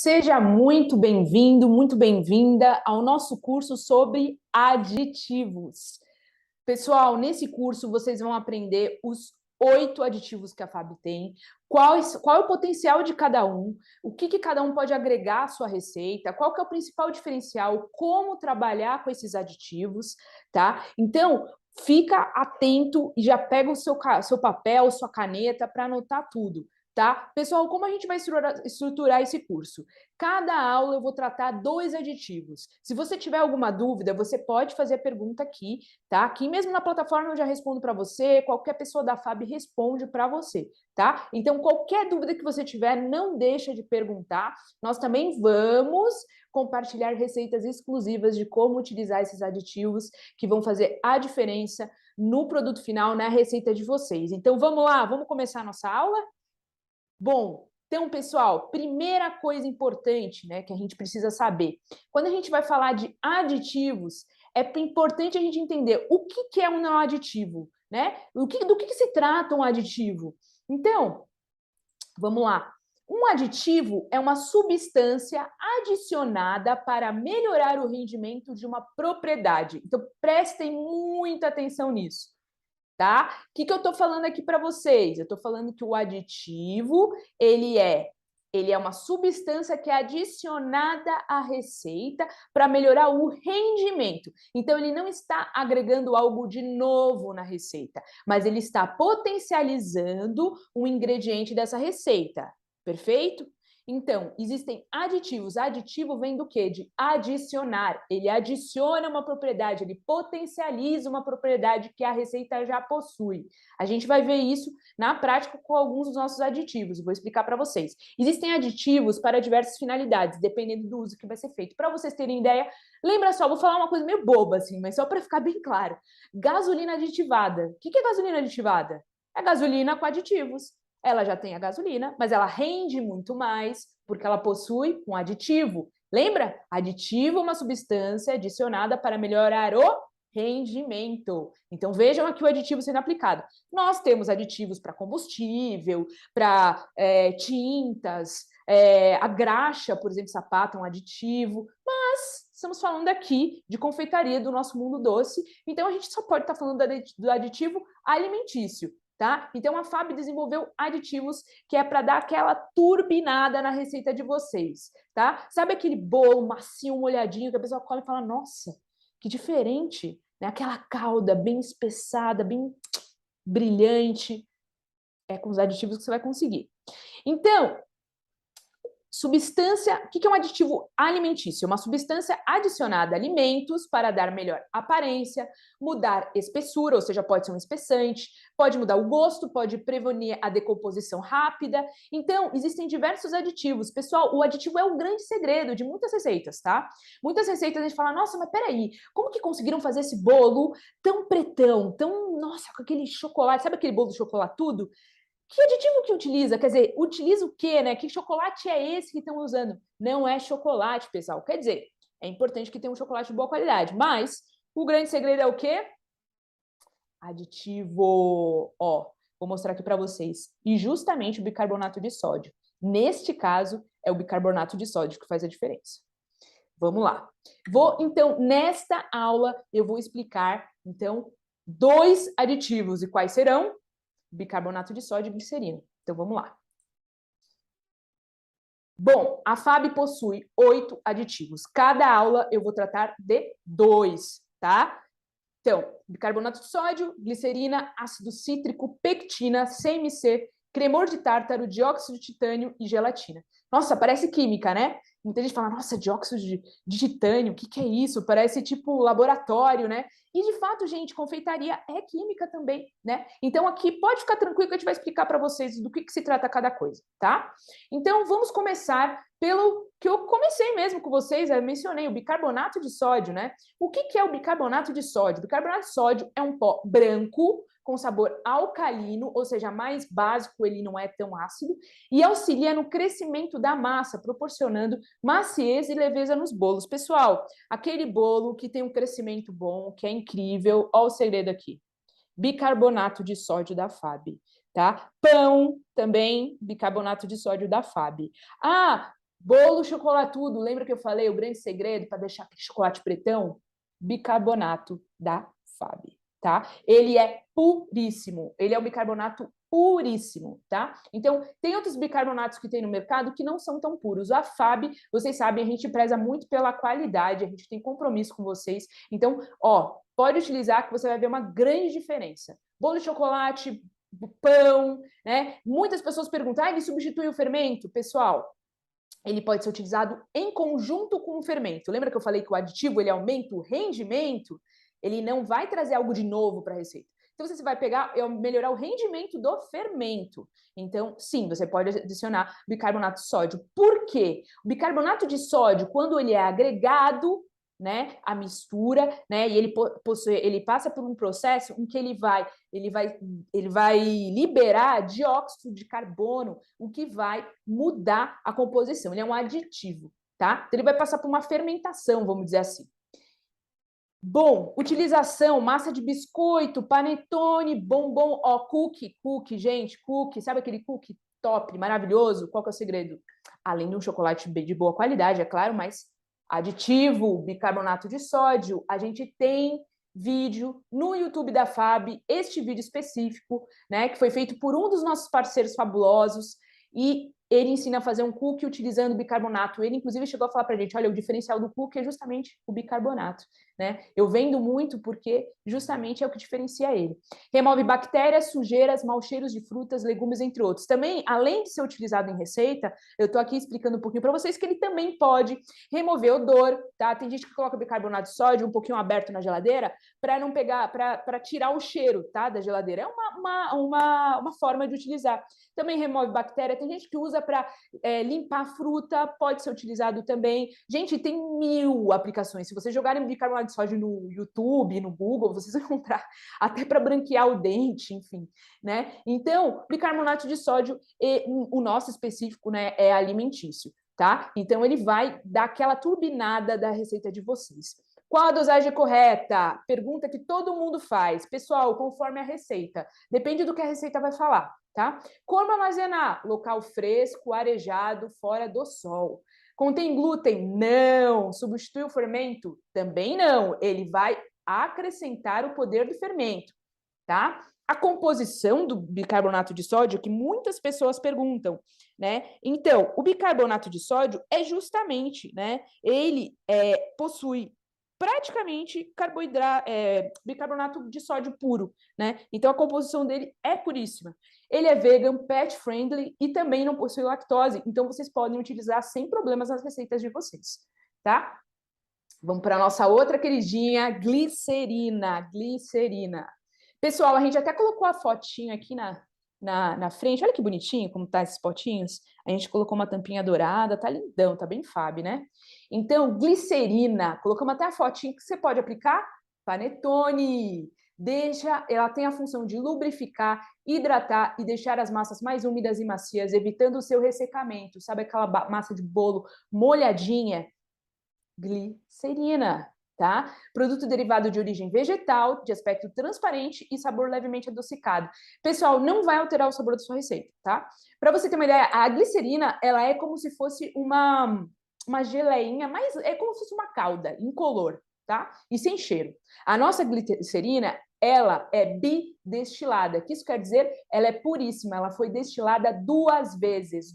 Seja muito bem-vindo, muito bem-vinda ao nosso curso sobre aditivos. Pessoal, nesse curso vocês vão aprender os 8 aditivos que a FAB tem, qual é o potencial de cada um, o que cada um pode agregar à sua receita, qual que é o principal diferencial, como trabalhar com esses aditivos, tá? Então, fica atento e já pega o seu papel, sua caneta para anotar tudo. Tá? Pessoal, como a gente vai estruturar esse curso? Cada aula eu vou tratar 2 aditivos. Se você tiver alguma dúvida, você pode fazer a pergunta aqui, tá? Aqui mesmo na plataforma eu já respondo para você, qualquer pessoa da FAB responde para você, tá? Então, qualquer dúvida que você tiver, não deixa de perguntar. Nós também vamos compartilhar receitas exclusivas de como utilizar esses aditivos que vão fazer a diferença no produto final, na receita de vocês. Então, vamos lá, vamos começar a nossa aula? Bom, então, pessoal, primeira coisa importante, né, que a gente precisa saber. Quando a gente vai falar de aditivos, é importante a gente entender o que é um não aditivo, né? Do que se trata um aditivo? Então, vamos lá. Um aditivo é uma substância adicionada para melhorar o rendimento de uma propriedade. Então, prestem muita atenção nisso. Tá? O que eu estou falando aqui para vocês? Eu estou falando que o aditivo, ele é uma substância que é adicionada à receita para melhorar o rendimento. Então, ele não está agregando algo de novo na receita, mas ele está potencializando um ingrediente dessa receita. Perfeito? Então, existem aditivos. Aditivo vem do quê? De adicionar. Ele adiciona uma propriedade, ele potencializa uma propriedade que a receita já possui. A gente vai ver isso na prática com alguns dos nossos aditivos. Vou explicar para vocês. Existem aditivos para diversas finalidades, dependendo do uso que vai ser feito. Para vocês terem ideia, lembra só, vou falar uma coisa meio boba, assim, mas só para ficar bem claro. Gasolina aditivada. O que é gasolina aditivada? É gasolina com aditivos. Ela já tem a gasolina, mas ela rende muito mais porque ela possui um aditivo. Lembra? Aditivo é uma substância adicionada para melhorar o rendimento. Então, vejam aqui o aditivo sendo aplicado. Nós temos aditivos para combustível, para tintas, a graxa, por exemplo, sapato é um aditivo, mas estamos falando aqui de confeitaria do nosso mundo doce, então a gente só pode estar falando do aditivo alimentício. Tá? Então, a FAB desenvolveu aditivos que é para dar aquela turbinada na receita de vocês. Tá? Sabe aquele bolo macio, molhadinho, que a pessoa come e fala, nossa, que diferente, né? Aquela calda bem espessada, bem brilhante. É com os aditivos que você vai conseguir. Então, substância, o que é um aditivo alimentício? Uma substância adicionada a alimentos para dar melhor aparência, mudar espessura, ou seja, pode ser um espessante, pode mudar o gosto, pode prevenir a decomposição rápida. Então, existem diversos aditivos. Pessoal, o aditivo é o grande segredo de muitas receitas, tá? Muitas receitas a gente fala, nossa, mas peraí, como que conseguiram fazer esse bolo tão pretão, tão, nossa, com aquele chocolate, sabe aquele bolo de chocolatudo? Que aditivo que utiliza? Quer dizer, utiliza o quê, né? Que chocolate é esse que estão usando? Não é chocolate, pessoal. Quer dizer, é importante que tenha um chocolate de boa qualidade, mas o grande segredo é o quê? Aditivo. Ó, vou mostrar aqui para vocês. E justamente o bicarbonato de sódio. Neste caso, é o bicarbonato de sódio que faz a diferença. Vamos lá. Então, nesta aula, eu vou explicar, então, 2 aditivos. E quais serão? Bicarbonato de sódio e glicerina. Então, vamos lá. Bom, a FAB possui 8 aditivos. Cada aula eu vou tratar de 2, tá? Então, bicarbonato de sódio, glicerina, ácido cítrico, pectina, CMC, cremor de tártaro, dióxido de titânio e gelatina. Nossa, parece química, né? Muita gente fala, nossa, dióxido de titânio, o que é isso? Parece tipo laboratório, né? E de fato, gente, confeitaria é química também, né? Então aqui pode ficar tranquilo que a gente vai explicar para vocês do que se trata cada coisa, tá? Então vamos começar pelo que eu comecei mesmo com vocês, eu mencionei o bicarbonato de sódio, né? O que é o bicarbonato de sódio? O bicarbonato de sódio é um pó branco com sabor alcalino, ou seja, mais básico, ele não é tão ácido, e auxilia no crescimento da massa, proporcionando maciez e leveza nos bolos. Pessoal, aquele bolo que tem um crescimento bom, que é incrível, olha o segredo aqui. Bicarbonato de sódio da FAB, tá? Pão, também, bicarbonato de sódio da FAB. Ah, Bolo chocolatudo, lembra que eu falei o grande segredo para deixar aquele chocolate pretão? Bicarbonato da FAB, tá? Ele é puríssimo, ele é um bicarbonato puríssimo, tá? Então, tem outros bicarbonatos que tem no mercado que não são tão puros. A FAB, vocês sabem, a gente preza muito pela qualidade, a gente tem compromisso com vocês. Então, ó, pode utilizar que você vai ver uma grande diferença. Bolo de chocolate, pão, né? Muitas pessoas perguntam, ele substitui o fermento? Pessoal, ele pode ser utilizado em conjunto com o fermento. Lembra que eu falei que o aditivo ele aumenta o rendimento? Ele não vai trazer algo de novo para a receita. Então, você vai pegar e melhorar o rendimento do fermento. Então, sim, você pode adicionar bicarbonato de sódio. Por quê? O bicarbonato de sódio, quando ele é agregado, né, a mistura, né, e ele passa por um processo em que ele vai liberar dióxido de carbono, o que vai mudar a composição. Ele é um aditivo, tá? Então, ele vai passar por uma fermentação, vamos dizer assim. Bom, utilização, massa de biscoito, panetone, bombom, ó, cookie, gente, cookie, sabe aquele cookie top, maravilhoso? Qual que é o segredo? Além de um chocolate de boa qualidade, é claro, mas aditivo, bicarbonato de sódio, a gente tem vídeo no YouTube da FAB, este vídeo específico, né, que foi feito por um dos nossos parceiros fabulosos, e ele ensina a fazer um cookie utilizando bicarbonato. Ele, inclusive, chegou a falar para a gente, olha, o diferencial do cookie é justamente o bicarbonato, né? Eu vendo muito porque justamente é o que diferencia ele. Remove bactérias, sujeiras, maus cheiros de frutas, legumes, entre outros. Também, além de ser utilizado em receita, eu estou aqui explicando um pouquinho para vocês que ele também pode remover odor, tá? Tem gente que coloca bicarbonato de sódio um pouquinho aberto na geladeira para não pegar, para tirar o cheiro, tá, da geladeira. É uma forma de utilizar. Também remove bactéria. Tem gente que usa para limpar a fruta, pode ser utilizado também. Gente, tem 1000 aplicações. Se vocês jogarem bicarbonato de sódio no YouTube, no Google, vocês vão encontrar até para branquear o dente, enfim, né? Então, bicarbonato de sódio, o nosso específico, né, é alimentício, tá? Então, ele vai dar aquela turbinada da receita de vocês. Qual a dosagem correta? Pergunta que todo mundo faz. Pessoal, conforme a receita. Depende do que a receita vai falar, tá? Como armazenar? Local fresco, arejado, fora do sol. Contém glúten? Não. Substitui o fermento? Também não. Ele vai acrescentar o poder do fermento, tá? A composição do bicarbonato de sódio, que muitas pessoas perguntam, né? Então, o bicarbonato de sódio é justamente, né? Ele possui praticamente bicarbonato de sódio puro, né? Então a composição dele é puríssima. Ele é vegan, pet friendly e também não possui lactose, então vocês podem utilizar sem problemas nas receitas de vocês, tá? Vamos para a nossa outra queridinha, glicerina. Pessoal, a gente até colocou a fotinho aqui na frente. Olha que bonitinho como tá esses potinhos. A gente colocou uma tampinha dourada, tá lindão, tá bem Fab, né? Então, glicerina, colocamos até a fotinho que você pode aplicar. Panetone. Ela tem a função de lubrificar, hidratar e deixar as massas mais úmidas e macias, evitando o seu ressecamento. Sabe aquela massa de bolo molhadinha? Glicerina, tá? Produto derivado de origem vegetal, de aspecto transparente e sabor levemente adocicado. Pessoal, não vai alterar o sabor da sua receita, tá? Para você ter uma ideia, a glicerina, ela é como se fosse uma geleinha, mas é como se fosse uma calda incolor, tá? E sem cheiro. A nossa glicerina, ela é bidestilada. O que isso quer dizer? Ela é puríssima, ela foi destilada duas vezes,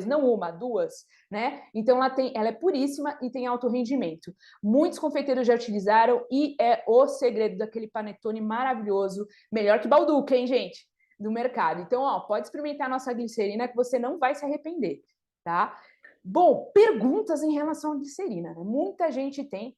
não uma, duas, né? Então ela é puríssima e tem alto rendimento. Muitos confeiteiros já utilizaram e é o segredo daquele panetone maravilhoso, melhor que Balduca, hein, gente? Do mercado. Então, ó, pode experimentar a nossa glicerina que você não vai se arrepender, tá? Bom, perguntas em relação à glicerina, né? Muita gente tem.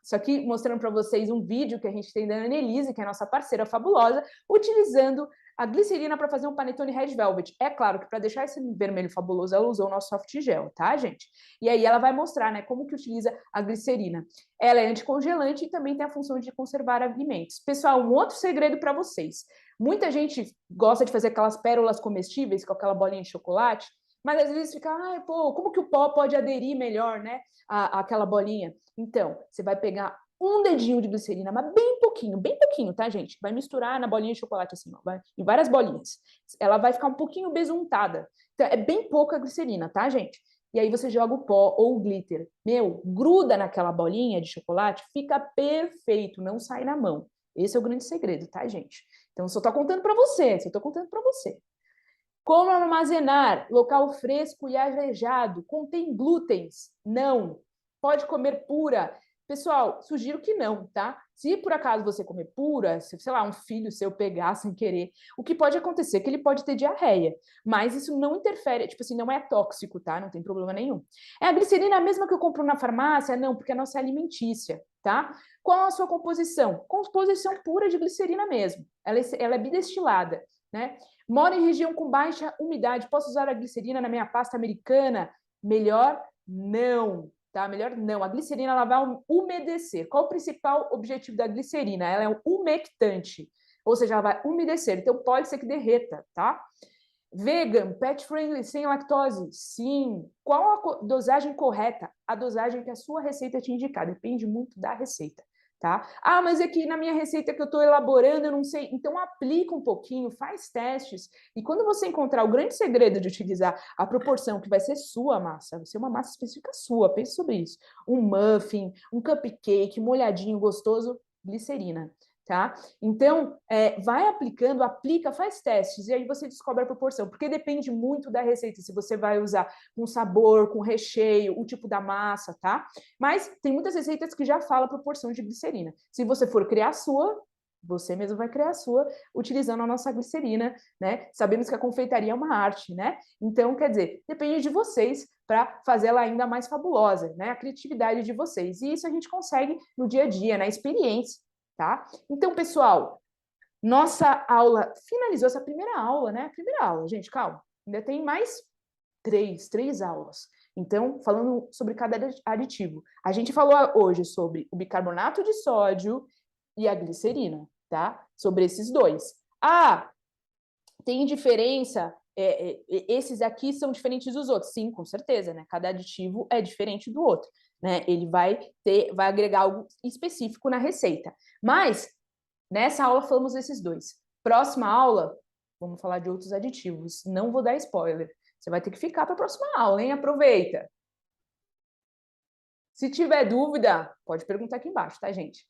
Isso aqui mostrando para vocês um vídeo que a gente tem da Annelise, que é a nossa parceira fabulosa, utilizando a glicerina para fazer um panetone Red Velvet. É claro que para deixar esse vermelho fabuloso, ela usou o nosso soft gel, tá, gente? E aí ela vai mostrar, né, como que utiliza a glicerina. Ela é anticongelante e também tem a função de conservar alimentos. Pessoal, um outro segredo para vocês. Muita gente gosta de fazer aquelas pérolas comestíveis com aquela bolinha de chocolate, mas às vezes fica, como que o pó pode aderir melhor, né, àquela bolinha? Então, você vai pegar um dedinho de glicerina, mas bem pouquinho, tá, gente? Vai misturar na bolinha de chocolate assim, ó, em várias bolinhas. Ela vai ficar um pouquinho besuntada. Então, é bem pouca glicerina, tá, gente? e aí você joga o pó ou o glitter. Meu, gruda naquela bolinha de chocolate, fica perfeito, não sai na mão. Esse é o grande segredo, tá, gente? Então, só tô contando para você, só tô contando para você. Como armazenar? Local fresco e arejado. Contém glútens? Não. Pode comer pura? Pessoal, sugiro que não, tá? Se por acaso você comer pura, se, sei lá, um filho seu pegar sem querer, o que pode acontecer é que ele pode ter diarreia, mas isso não interfere, tipo assim, não é tóxico, tá? Não tem problema nenhum. É a glicerina mesma que eu compro na farmácia? Não, porque a nossa é alimentícia, tá? Qual a sua composição? Composição pura de glicerina mesmo. Ela é bidestilada, né? Moro em região com baixa umidade. Posso usar a glicerina na minha pasta americana? Melhor não, tá? Melhor não. A glicerina ela vai umedecer. Qual o principal objetivo da glicerina? Ela é um umectante, ou seja, ela vai umedecer. Então pode ser que derreta, tá? Vegan, pet friendly, sem lactose? Sim. Qual a dosagem correta? A dosagem que a sua receita te indicar. Depende muito da receita. Tá? Ah, mas aqui na minha receita que eu estou elaborando, eu não sei. Então, aplica um pouquinho, faz testes. E quando você encontrar o grande segredo de utilizar a proporção que vai ser sua massa, vai ser uma massa específica sua, pense sobre isso. Um muffin, um cupcake, molhadinho, gostoso, glicerina. Tá? Então, vai aplicando, aplica, faz testes, e aí você descobre a proporção, porque depende muito da receita, se você vai usar com sabor, com recheio, o tipo da massa, tá? Mas tem muitas receitas que já falam a proporção de glicerina. Se você for criar a sua, você mesmo vai criar a sua, utilizando a nossa glicerina, né? Sabemos que a confeitaria é uma arte, né? Então, quer dizer, depende de vocês para fazer ela ainda mais fabulosa, né? A criatividade de vocês. E isso a gente consegue no dia a dia, na experiência. Tá? Então, pessoal, nossa aula finalizou essa primeira aula, né? Primeira aula, gente, calma. Ainda tem mais três aulas. Então, falando sobre cada aditivo. A gente falou hoje sobre o bicarbonato de sódio e a glicerina, tá? Sobre esses dois. Ah, tem diferença? Esses aqui são diferentes dos outros? Sim, com certeza, né? Cada aditivo é diferente do outro. Né? Ele vai agregar algo específico na receita. Mas, nessa aula, falamos desses dois. Próxima aula, vamos falar de outros aditivos. Não vou dar spoiler. Você vai ter que ficar para a próxima aula, hein? Aproveita! Se tiver dúvida, pode perguntar aqui embaixo, tá, gente?